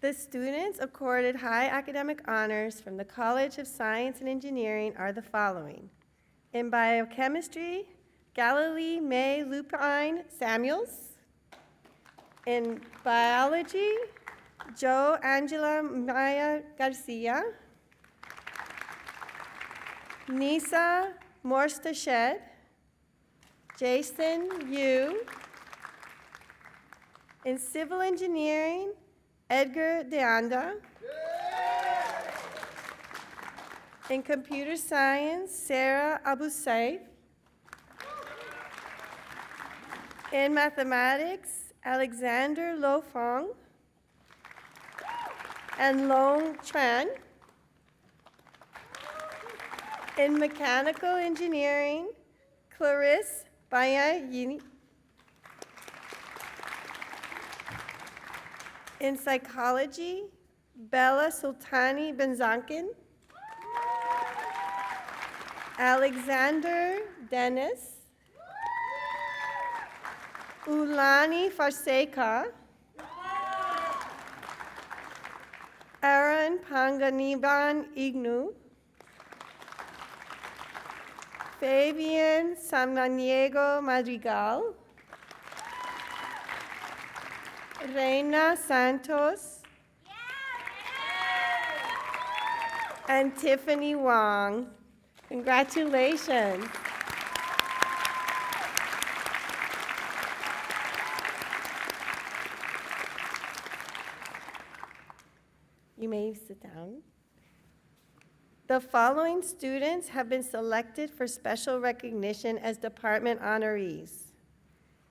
The students accorded high academic honors from the College of Science and Engineering are the following. In biochemistry, Galilee May Lupine Samuels. In biology, Jo Angela Maya Garcia. Nisa Morstashed. Jason Yu. In civil engineering, Edgar Deanda. In computer science, Sarah Abu Saif. In mathematics, Alexander Lo Fong and Long Tran. In mechanical engineering, Clarisse Baya Yini. In psychology, Bella Sultani Benzankin. Alexander Dennis. Ulani Farseka. Aaron Panganiban Ignu. Fabian Samaniego Madrigal. Reina Santos. and Tiffany Wong. Congratulations. You may sit down. The following students have been selected for special recognition as department honorees.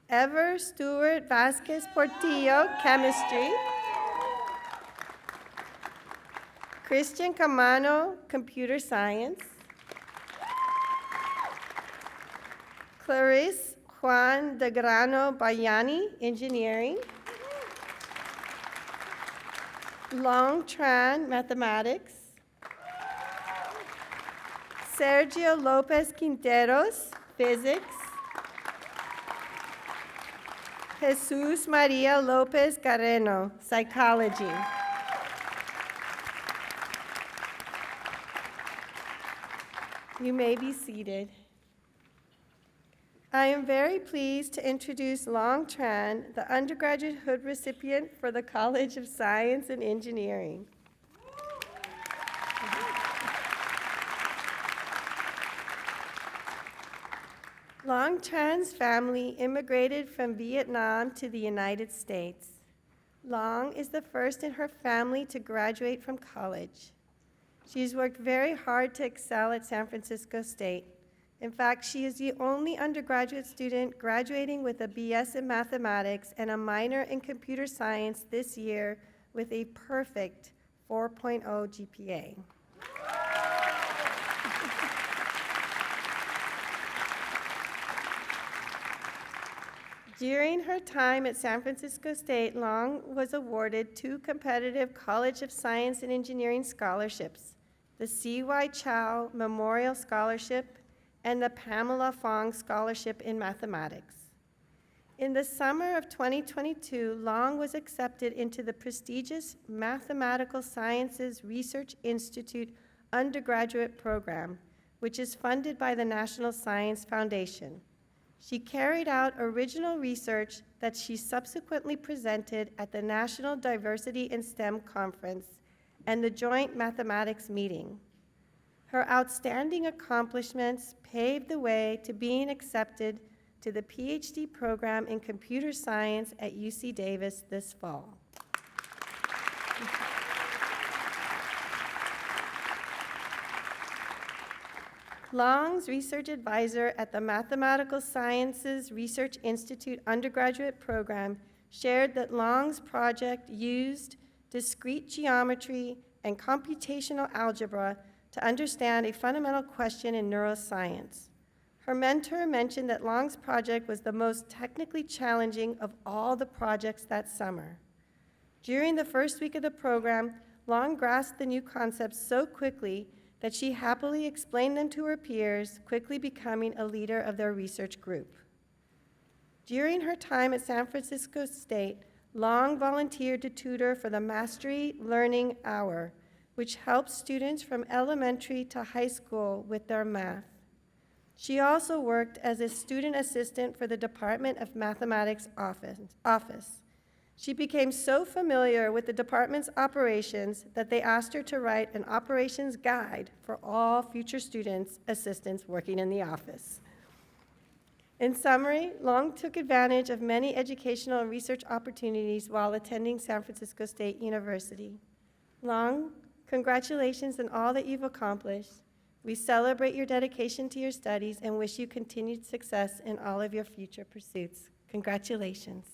Ever Stewart Vasquez Portillo, Chemistry. Christian Camano, Computer Science. Clarice Juan de Grano Bayani, Engineering. Long Tran, Mathematics. Sergio Lopez Quinteros, Physics. Jesus Maria Lopez Carreno, Psychology. You may be seated. I am very pleased to introduce Long Tran, the undergraduate hood recipient for the College of Science and Engineering. Long Tran's family immigrated from Vietnam to the United States. Long is the first in her family to graduate from college. She's worked very hard to excel at San Francisco State. In fact, she is the only undergraduate student graduating with a BS in mathematics and a minor in computer science this year with a perfect 4.0 GPA. During her time at San Francisco State, Long was awarded 2 competitive College of Science and Engineering scholarships, the C.Y. Chow Memorial Scholarship and the Pamela Fong Scholarship in Mathematics. In the summer of 2022, Long was accepted into the prestigious Mathematical Sciences Research Institute undergraduate program, which is funded by the National Science Foundation. She carried out original research that she subsequently presented at the National Diversity in STEM Conference and the Joint Mathematics Meeting. Her outstanding accomplishments paved the way to being accepted to the PhD program in computer science at UC Davis this fall. Long's research advisor at the Mathematical Sciences Research Institute undergraduate program shared that Long's project used discrete geometry and computational algebra to understand a fundamental question in neuroscience. Her mentor mentioned that Long's project was the most technically challenging of all the projects that summer. During the first week of the program, Long grasped the new concepts so quickly that she happily explained them to her peers, quickly becoming a leader of their research group. During her time at San Francisco State, Long volunteered to tutor for the Mastery Learning Hour, which helps students from elementary to high school with their math. She also worked as a student assistant for the Department of Mathematics office. She became so familiar with the department's operations that they asked her to write an operations guide for all future students, assistants working in the office. In summary, Long took advantage of many educational and research opportunities while attending San Francisco State University. Long, congratulations on all that you've accomplished. We celebrate your dedication to your studies and wish you continued success in all of your future pursuits. Congratulations.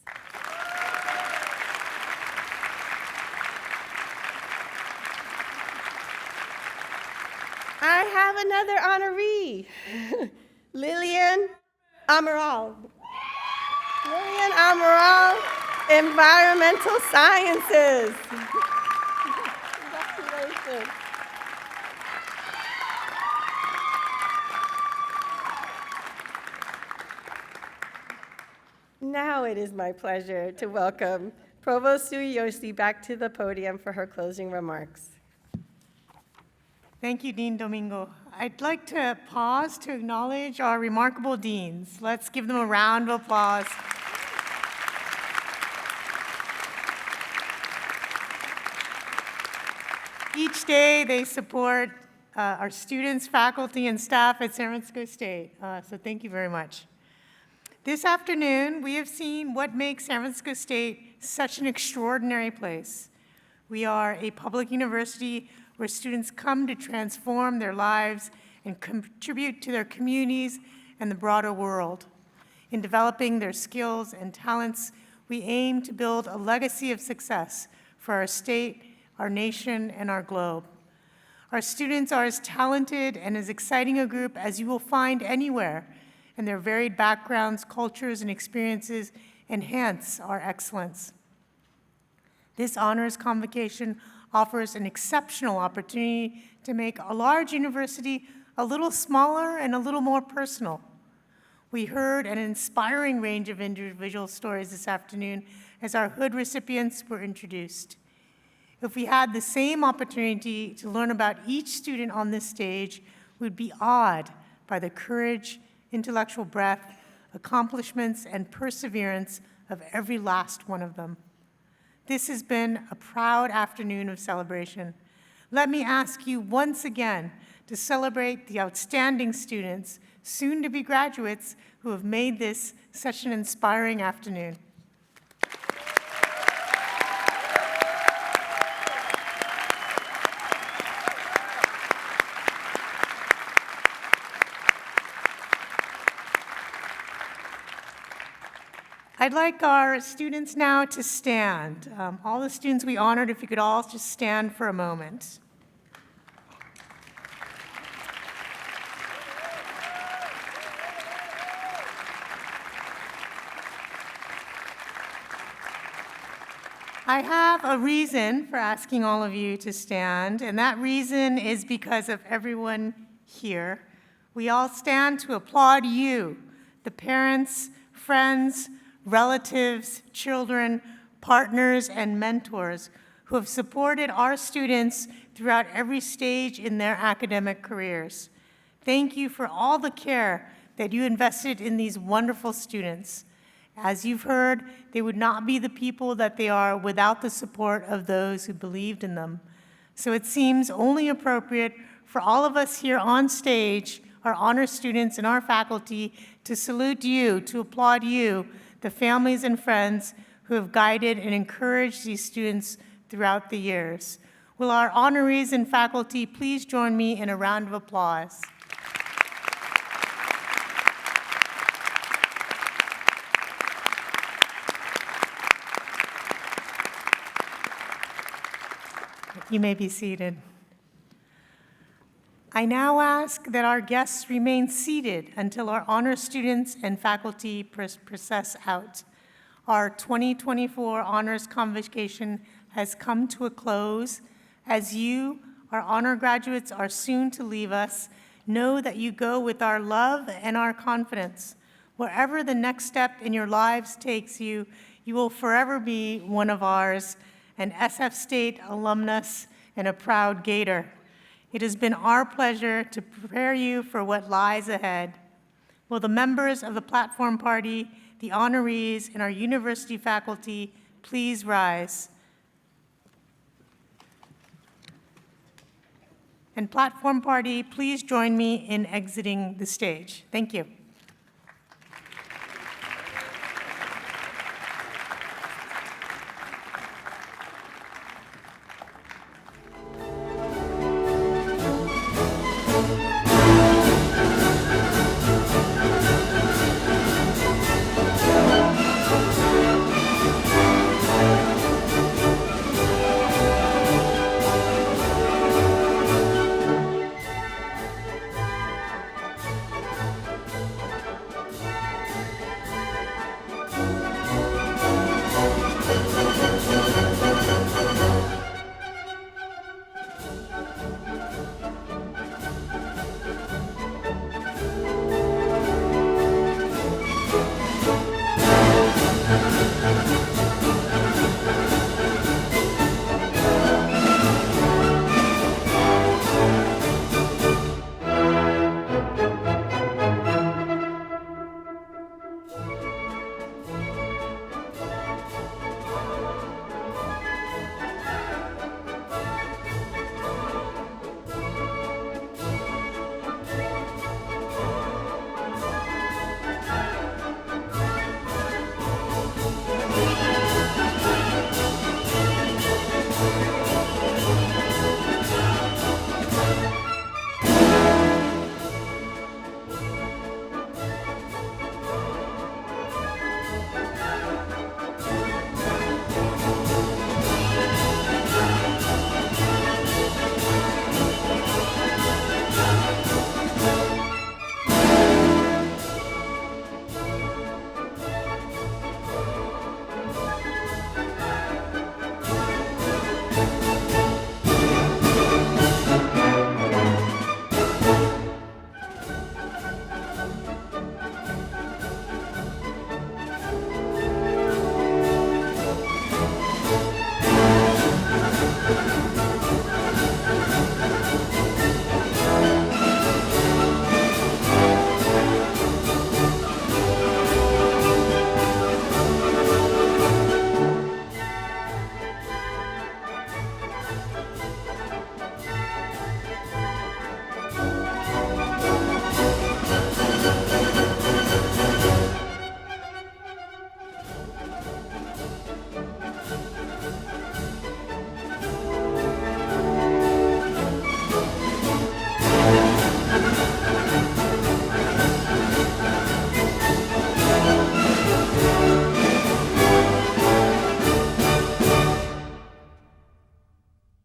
I have another honoree, Lillian Amaral. Lillian Amaral, Environmental Sciences. Congratulations. Now it is my pleasure to welcome Provost Sueyoshi back to the podium for her closing remarks. Thank you, Dean Domingo. I'd like to pause to acknowledge our remarkable deans. Let's give them a round of applause. Each day they support our students, faculty, and staff at San Francisco State. So thank you very much. This afternoon, we have seen what makes San Francisco State such an extraordinary place. We are a public university where students come to transform their lives and contribute to their communities and the broader world. In developing their skills and talents, we aim to build a legacy of success for our state, our nation, and our globe. Our students are as talented and as exciting a group as you will find anywhere, and their varied backgrounds, cultures, and experiences enhance our excellence. This Honors Convocation offers an exceptional opportunity to make a large university a little smaller and a little more personal. We heard an inspiring range of individual stories this afternoon as our hood recipients were introduced. If we had the same opportunity to learn about each student on this stage, we'd be awed by the courage, intellectual breadth, accomplishments, and perseverance of every last one of them. This has been a proud afternoon of celebration. Let me ask you once again to celebrate the outstanding students, soon-to-be graduates, who have made this such an inspiring afternoon. I'd like our students now to stand. All the students we honored, if you could all just stand for a moment. I have a reason for asking all of you to stand, and that reason is because of everyone here. We all stand to applaud you, the parents, friends, relatives, children, partners, and mentors who have supported our students throughout every stage in their academic careers. Thank you for all the care that you invested in these wonderful students. As you've heard, they would not be the people that they are without the support of those who believed in them. So it seems only appropriate for all of us here on stage, our honor students and our faculty, to salute you, to applaud you, the families and friends who have guided and encouraged these students throughout the years. Will our honorees and faculty please join me in a round of applause? You may be seated. I now ask that our guests remain seated until our honor students and faculty process out. Our 2024 Honors Convocation has come to a close. As you, our honor graduates, are soon to leave us, know that you go with our love and our confidence. Wherever the next step in your lives takes you, you will forever be one of ours, an SF State alumnus and a proud Gator. It has been our pleasure to prepare you for what lies ahead. Will the members of the platform party, the honorees, and our university faculty please rise? And platform party, please join me in exiting the stage. Thank you.